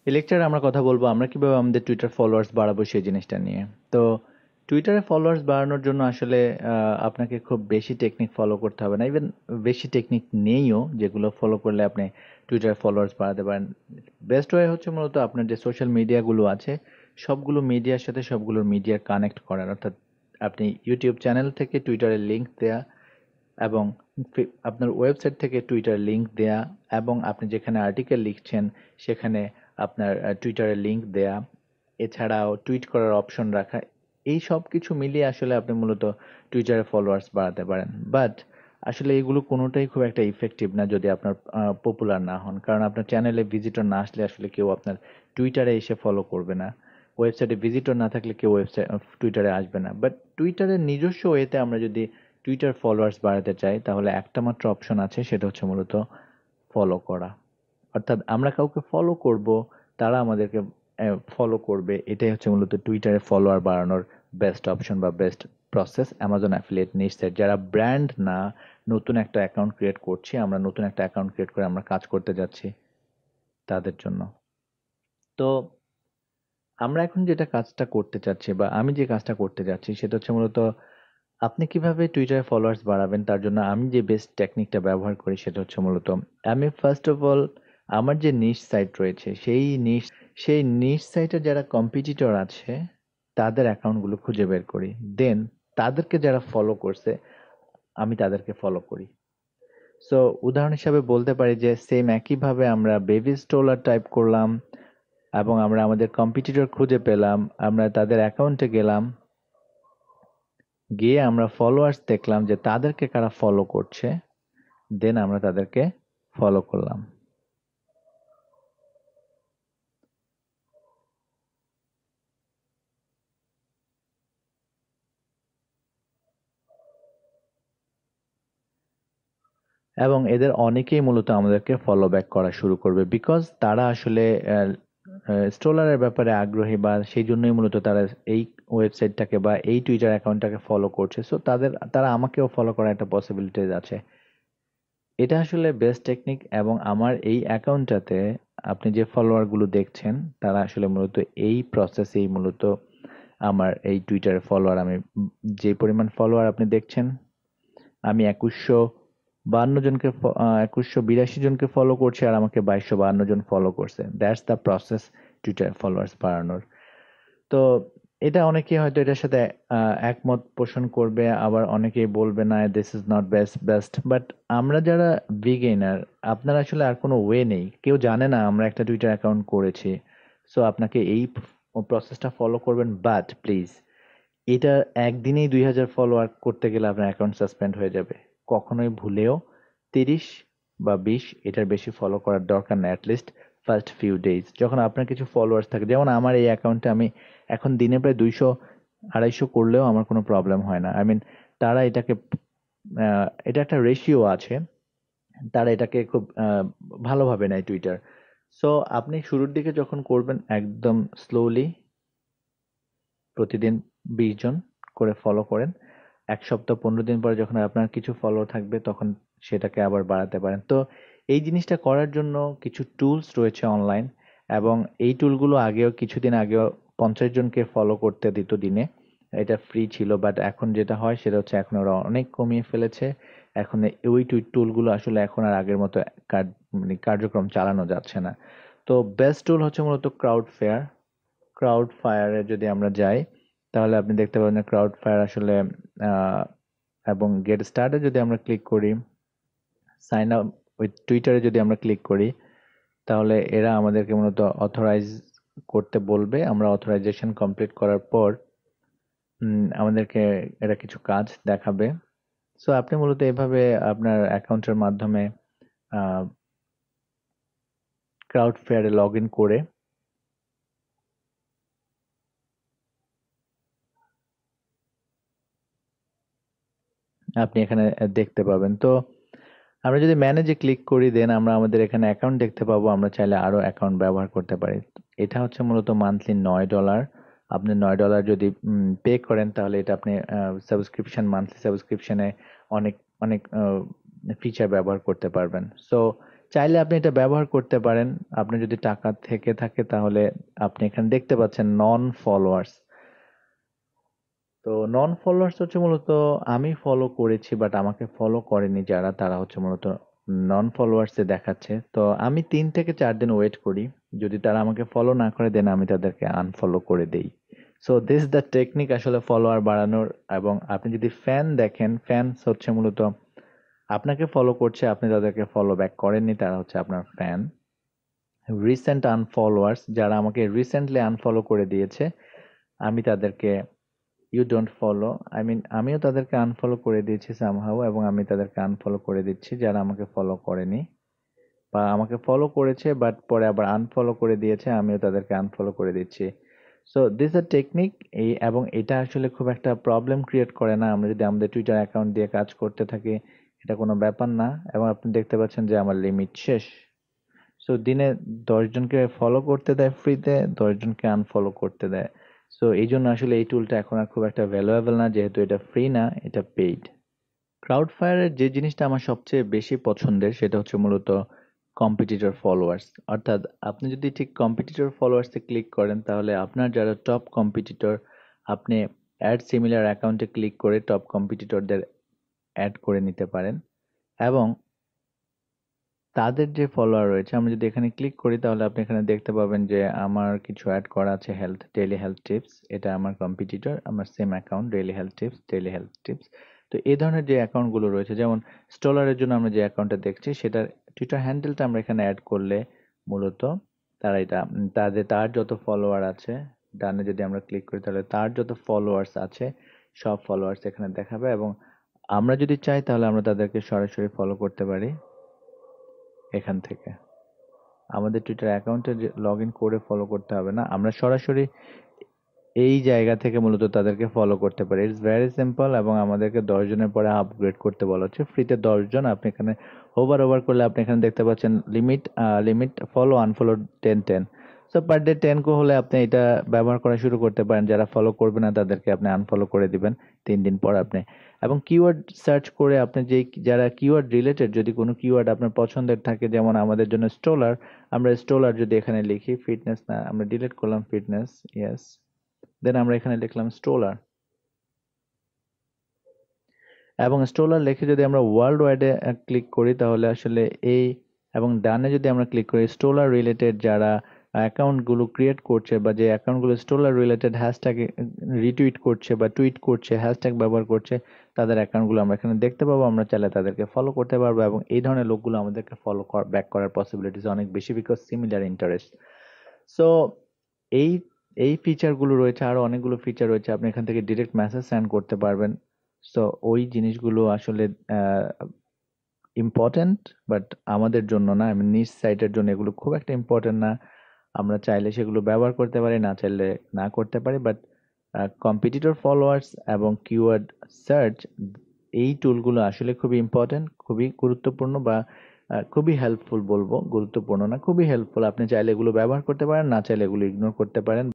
এই লেকচারে আমরা কথা বলবো আমরা কিভাবে আমাদের টুইটার ফলোয়ার্স বাড়াবো সেই জিনিসটা নিয়ে। তো টুইটারে ফলোয়ার্স বাড়ানোর জন্য আসলে আপনাকে খুব বেশি টেকনিক ফলো করতে হবে না, ইভেন বেশি টেকনিক নেইও যেগুলো ফলো করলে আপনি টুইটারে ফলোয়ার্স বাড়াতে পারেন। বেস্ট ওয়ে হচ্ছে মূলত আপনার যে সোশ্যাল মিডিয়াগুলো আছে সবগুলো মিডিয়ার সাথে সবগুলো মিডিয়ার কানেক্ট করার, অর্থাৎ আপনি ইউটিউব চ্যানেল থেকে টুইটারে লিংক দেয়া এবং আপনার ওয়েবসাইট থেকে টুইটার লিংক দেয়া এবং আপনি যেখানে আর্টিকেল লিখছেন সেখানে আপনার টুইটারের লিংক দেয়া, এছাড়াও টুইট করার অপশন রাখা। এই সব কিছু মিলিয়ে আসলে আপনি মূলত টুইটারে ফলোয়ার্স বাড়াতে পারেন। বাট আসলে এগুলো কোনোটাই খুব একটা ইফেক্টিভ না যদি আপনার পপুলার না হন, কারণ আপনার চ্যানেলে ভিজিটর না আসলে আসলে কেউ আপনার টুইটারে এসে ফলো করবে না। ওয়েবসাইটে ভিজিটর না থাকলে কেউ ওয়েবসাইট টুইটারে আসবে না। বাট টুইটারের নিজস্ব ওয়েতে আমরা যদি টুইটার ফলোয়ার্স বাড়াতে চাই তাহলে একটা মাত্র অপশন আছে, সেটা হচ্ছে মূলত ফলো করা। অর্থাৎ আমরা কাউকে ফলো করব, তারা আমাদেরকে ফলো করবে। এটাই হচ্ছে মূলত টুইটারে ফলোয়ার বাড়ানোর বেস্ট অপশন বা বেস্ট প্রসেস। অ্যামাজন অ্যাফিলিয়েট নিশ সাইট যারা ব্র্যান্ড না, নতুন একটা অ্যাকাউন্ট ক্রিয়েট করছি, আমরা নতুন একটা অ্যাকাউন্ট ক্রিয়েট করে আমরা কাজ করতে যাচ্ছি তাদের জন্য। তো আমরা এখন যেটা কাজটা করতে চাচ্ছি বা আমি যে কাজটা করতে যাচ্ছি সেটা হচ্ছে মূলত আপনি কিভাবে টুইটারে ফলোয়ার্স বাড়াবেন তার জন্য আমি যে বেস্ট টেকনিকটা ব্যবহার করি সেটা হচ্ছে মূলত আমি ফার্স্ট অফ অল আমার যে নিশ সাইট রয়েছে সেই নিশ সাইটে যারা কম্পিটিটর আছে তাদের অ্যাকাউন্টগুলো খুঁজে বের করি। দেন তাদেরকে যারা ফলো করছে আমি তাদেরকে ফলো করি। সো উদাহরণ হিসাবে বলতে পারি যে সেম একইভাবে আমরা বেবি স্টোলার টাইপ করলাম এবং আমরা আমাদের কম্পিটিটর খুঁজে পেলাম, আমরা তাদের অ্যাকাউন্টে গেলাম, গিয়ে আমরা ফলোয়ার্স দেখলাম যে তাদেরকে কারা ফলো করছে, দেন আমরা তাদেরকে ফলো করলাম। এবং এদের অনেকেই মূলত আমাদেরকে ফলো ব্যাক করা শুরু করবে, বিকজ তারা আসলে স্ট্রোলারের ব্যাপারে আগ্রহী বা সেই জন্যই মূলত তারা এই ওয়েবসাইটটাকে বা এই টুইটার অ্যাকাউন্টটাকে ফলো করছে। সো তারা আমাকেও ফলো করার একটা পসিবিলিটিজ আছে। এটা আসলে বেস্ট টেকনিক। এবং আমার এই অ্যাকাউন্টটাতে আপনি যে ফলোয়ারগুলো দেখছেন তারা আসলে মূলত এই প্রসেসেই মূলত আমার এই টুইটারে ফলোয়ার। আমি যে পরিমাণ ফলোয়ার আপনি দেখছেন, আমি 2182 জনকে ফলো করছি আর আমাকে 2252 জন ফলো করছে। That's the process Twitter followers বাড়ানোর। তো এটা অনেকে হয়তো এটার সাথে একমত পোষণ করবে, আবার অনেকেই বলবে না this is not best. But আমরা যারা বিগিনার, আপনার আসলে আর কোনো ওয়ে নেই, কেউ জানে না আমরা একটা টুইটার অ্যাকাউন্ট করেছি। সো আপনাকে এই প্রসেসটা ফলো করবেন। বাট প্লিজ, এটা একদিনেই 2000 ফলোয়ার করতে গেলে আপনার অ্যাকাউন্ট সাসপেন্ড হয়ে যাবে। কখনোই ভুলেও 30 বা 20 এটার বেশি ফলো করার দরকার নেই। অ্যাটলিস্ট ফার্স্ট ফিউ ডেজ যখন আপনার কিছু ফলোয়ার্স থাকে, যেমন আমার এই অ্যাকাউন্টে আমি এখন দিনে প্রায় 200-250 করলেও আমার কোনো প্রবলেম হয় না। তারা এটাকে এটা একটা রেশিও আছে, তারা এটাকে খুব ভালোভাবে নেয় টুইটার। সো আপনি শুরুর দিকে যখন করবেন একদম স্লোলি প্রতিদিন 20 জন করে ফলো করেন। 1 সপ্তাহ 15 দিন পরে যখন আপনার কিছু ফলো থাকবে তখন সেটাকে আবার বাড়াতে পারেন। তো এই জিনিসটা করার জন্য কিছু টুলস রয়েছে অনলাইন, এবং এই টুলগুলো কিছুদিন আগেও 50 জনকে ফলো করতে দিত দিনে। এটা ফ্রি ছিল, বাট এখন যেটা হয় সেটা হচ্ছে এখন ওরা অনেক কমিয়ে ফেলেছে। এখন ওই টুলগুলো আসলে এখন আর আগের মতো কার্যক্রম চালানো যাচ্ছে না। তো বেস্ট টুল হচ্ছে মূলত ক্রাউড ফায়ারে যদি আমরা যাই তাহলে আপনি দেখতে পাবেন ক্রাউড ফায়ার আসলে আহ, এবং গেট স্টার্টে যদি আমরা ক্লিক করি, সাইন আপ উইথ টুইটারে যদি আমরা ক্লিক করি, তাহলে এরা আমাদেরকে মূলত অথরাইজ করতে বলবে। আমরা অথরাইজেশন কমপ্লিট করার পর আমাদেরকে এরা কিছু কাজ দেখাবে। সো আপনি মূলত এভাবে আপনার অ্যাকাউন্টের মাধ্যমে ক্রাউড ফেয়ারে লগ ইন করে আপনি এখানে দেখতে পাবেন। তো আমরা যদি ম্যানেজে ক্লিক করি দেন আমরা আমাদের এখানে অ্যাকাউন্ট দেখতে পাবো, আমরা চাইলে আরো অ্যাকাউন্ট ব্যবহার করতে পারি। এটা হচ্ছে মূলত মান্থলি $9। আপনি $9 যদি পে করেন তাহলে এটা আপনি মান্থলি সাবস্ক্রিপশনে অনেক অনেক ফিচার ব্যবহার করতে পারবেন। সো চাইলে আপনি এটা ব্যবহার করতে পারেন। আপনার যদি টাকা থেকে থাকে তাহলে আপনি এখানে দেখতে পাচ্ছেন নন ফলোয়ার্স। তো নন ফলোয়ার্স হচ্ছে মূলত আমি ফলো করেছি বাট আমাকে ফলো করেনি যারা, তারা হচ্ছে মূলত নন ফলোয়ার্সে দেখাচ্ছে। তো আমি 3 থেকে 4 দিন ওয়েট করি, যদি তারা আমাকে ফলো না করে দেন আমি তাদেরকে আনফলো করে দেই। সো দিস দ্য টেকনিক আসলে ফলোয়ার বাড়ানোর। এবং আপনি যদি ফ্যান দেখেন, ফ্যানস হচ্ছে মূলত আপনাকে ফলো করছে, আপনি তাদেরকে ফলো ব্যাক করেননি, তারা হচ্ছে আপনার ফ্যান। রিসেন্ট আনফলোয়ার্স, যারা আমাকে রিসেন্টলি আনফলো করে দিয়েছে, আমি তাদেরকে you don't follow, I mean আমিও তাদেরকে আনফলো করে দিয়েছি সামহাউ, এবং আমি তাদেরকে আনফলো করে দিচ্ছি যারা আমাকে ফলো করেনি, বা আমাকে ফলো করেছে বাট পরে আবার আনফলো করে দিয়েছে, আমিও তাদেরকে আনফলো করে দিচ্ছি। So this a technique. এবং এটা আসলে খুব একটা প্রবলেম ক্রিয়েট করে না আমরা যদি আমাদের টুইটার অ্যাকাউন্ট দিয়ে কাজ করতে থাকি, এটা কোনো ব্যাপার না। এবং আপনি দেখতে পাচ্ছেন যে আমার লিমিট শেষ। সো দিনে 10 জনকে ফলো করতে দেয় ফ্রিতে, 10 জনকে আনফলো করতে দেয়। সো এই জন্য আসলে এই টুলটা এখন আর খুব একটা ভ্যালুয়েবল না, যেহেতু এটা ফ্রি না, এটা পেইড। ক্রাউডফায়ারের যে জিনিসটা আমার সবচেয়ে বেশি পছন্দের সেটা হচ্ছে মূলত কম্পিটিটর ফলোয়ার্স। অর্থাৎ আপনি যদি ঠিক কম্পিটিটর ফলোয়ার্সে ক্লিক করেন তাহলে আপনার যারা টপ কম্পিটিটর, আপনি অ্যাড সিমিলার অ্যাকাউন্টে ক্লিক করে টপ কম্পিটিটরদের অ্যাড করে নিতে পারেন। এবং তাদের যে ফলোয়ার রয়েছে, আমরা যদি এখানে ক্লিক করি তাহলে আপনি এখানে দেখতে পাবেন যে আমার কিছু অ্যাড করা আছে, ডেইলি হেলথ টিপস, এটা আমার কম্পিটিটর, আমার same account, daily health tips, daily health tips. তো এই ধরনের যে অ্যাকাউন্টগুলো রয়েছে, যেমন স্টলারের জন্য আমরা যে অ্যাকাউন্টটা দেখছি সেটার টুইটার হ্যান্ডেলটা আমরা এখানে অ্যাড করলে মূলত তারা এটা তার যত ফলোয়ার আছে, ডানে যদি আমরা ক্লিক করি তাহলে তার যত ফলোয়ার্স আছে সব ফলোয়ার্স এখানে দেখাবে। এবং আমরা যদি চাই তাহলে আমরা তাদেরকে সরাসরি ফলো করতে পারি এখান থেকে। আমাদের টুইটার অ্যাকাউন্টে লগ ইন করে ফলো করতে হবে না, আমরা সরাসরি এই জায়গা থেকে মূলত তাদেরকে ফলো করতে পারি। It's very simple. এবং আমাদেরকে 10 জনের পরে আপগ্রেড করতে বলা হচ্ছে, ফ্রিতে 10 জন। আপনি এখানে ওভার করলে আপনি এখানে দেখতে পাচ্ছেন limit follow unfollow 10 10। So per day 10 হলে আপনি এটা ব্যবহার করা শুরু করতে পারেন। যারা ফলো করবে না তাদেরকে আপনি আনফলো করে দিবেন 3 দিন পর আপনি। এবং কিওয়ার্ড সার্চ করে আপনি যারা কিওয়ার্ড রিলেটেড, যদি কোনো কিওয়ার্ড আপনার পছন্দের থাকে, যেমন আমাদের জন্য স্টোলার, আমরা স্টোলার যদি এখানে লিখি, ফিটনেস না, আমরা ডিলিট করলাম ফিটনেস, ইয়েস, দেন আমরা এখানে লিখলাম স্টোলার। এবং স্টোলার লিখে যদি আমরা ওয়ার্ল্ড ওয়াইডে ক্লিক করি তাহলে আসলে এই, এবং ডানে যদি আমরা ক্লিক করি, স্টোলার রিলেটেড যারা অ্যাকাউন্টগুলো ক্রিয়েট করছে বা যে অ্যাকাউন্টগুলো স্টোলার রিলেটেড হ্যাশট্যাগ রিটুইট করছে বা টুইট করছে, হ্যাশট্যাগ ব্যবহার করছে, তাদের অ্যাকাউন্টগুলো আমরা এখানে দেখতে পাবো। আমরা চাইলে তাদেরকে ফলো করতে পারবো, এবং এই ধরনের লোকগুলো আমাদেরকে ফলো ব্যাক করার পসিবিলিটিস অনেক বেশি, বিকজ সিমিলার ইন্টারেস্ট। সো এই এই ফিচারগুলো রয়েছে, আরো অনেকগুলো ফিচার রয়েছে। আপনি এখান থেকে ডিরেক্ট মেসেজ সেন্ড করতে পারবেন। সো ওই জিনিসগুলো আসলে ইম্পর্টেন্ট, বাট আমাদের জন্য না, আমি নিজ সাইটের জন্য এগুলো খুব একটা ইম্পর্টেন্ট না। আমরা চাইলে সেগুলো ব্যবহার করতে পারি, না চাইলে না করতে পারি। বাট কম্পিটিটর ফলোয়ার্স এবং কিওয়ার্ড সার্চ, এই টুলগুলো আসলে খুবই ইম্পর্টেন্ট, খুবই গুরুত্বপূর্ণ, বা খুবই হেল্পফুল বলবো, গুরুত্বপূর্ণ না, খুবই হেল্পফুল। আপনি চাইলে এগুলো ব্যবহার করতে পারেন, না চাইলে এগুলো ইগনোর করতে পারেন।